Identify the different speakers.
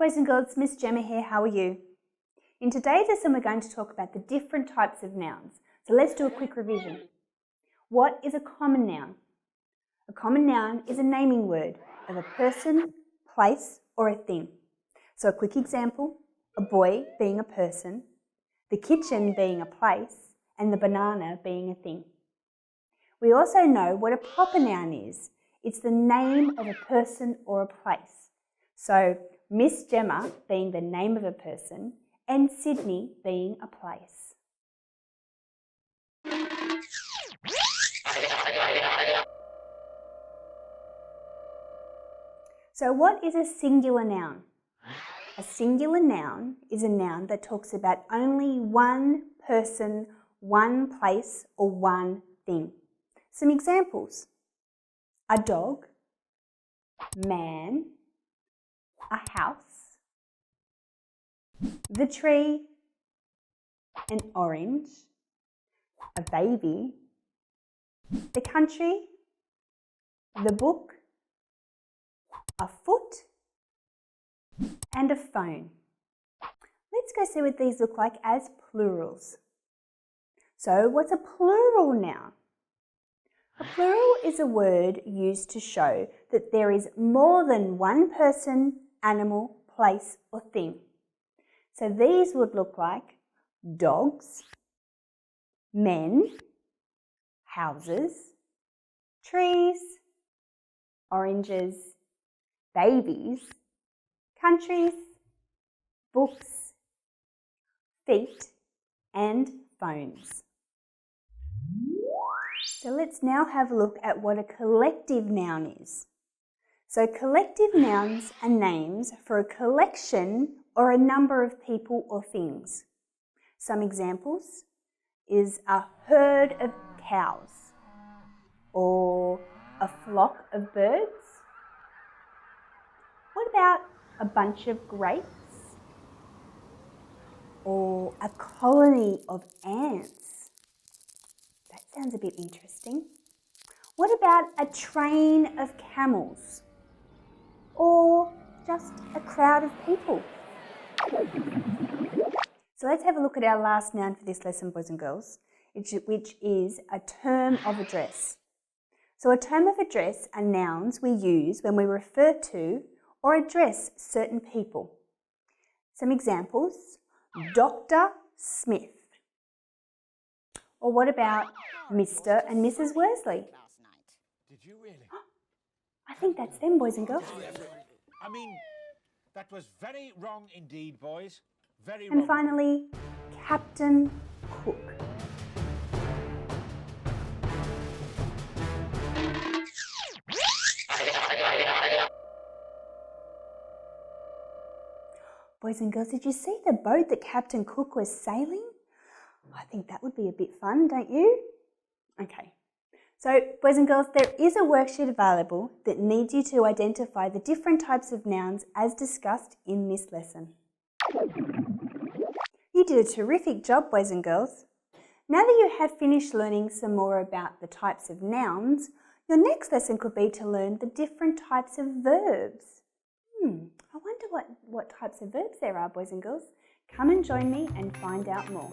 Speaker 1: boys and girls, Miss Gemma here, how are you? In today's lesson we're going to talk about the different types of nouns. So let's do a quick revision. What is a common noun? A common noun is a naming word of a person, place or a thing. So a quick example, a boy being a person, the kitchen being a place and the banana being a thing. We also know what a proper noun is. It's the name of a person or a place. So Miss Gemma being the name of a person and Sydney being a place. So what is a singular noun? A singular noun is a noun that talks about only one person, one place or one thing. Some examples: a dog, man, a house, the tree, an orange, a baby, the country, the book, a foot, and a phone. Let's go see what these look like as plurals. So what's a plural noun? A plural is a word used to show that there is more than one person, animal, place or thing. So these would look like dogs, men, houses, trees, oranges, babies, countries, books, feet and phones. So let's now have a look at what a collective noun is. So collective nouns are names for a collection or a number of people or things. Some examples is a herd of cows or a flock of birds. What about a bunch of grapes or a colony of ants? That sounds a bit interesting. What about a train of camels or just a crowd of people? So let's have a look at our last noun for this lesson, boys and girls, which is a term of address. So a term of address are nouns we use when we refer to or address certain people. Some examples: Dr. Smith. Or what about Mr. and Mrs. Worsley?
Speaker 2: Did you really?
Speaker 1: I think that's them, boys and girls.
Speaker 2: I mean, that was very wrong indeed, boys. Very wrong.
Speaker 1: And finally, Captain Cook. Boys and girls, did you see the boat that Captain Cook was sailing? I think that would be a bit fun, don't you? Okay. So, boys and girls, there is a worksheet available that needs you to identify the different types of nouns as discussed in this lesson. You did a terrific job, boys and girls. Now that you have finished learning some more about the types of nouns, your next lesson could be to learn the different types of verbs. I wonder what types of verbs there are, boys and girls. Come and join me and find out more.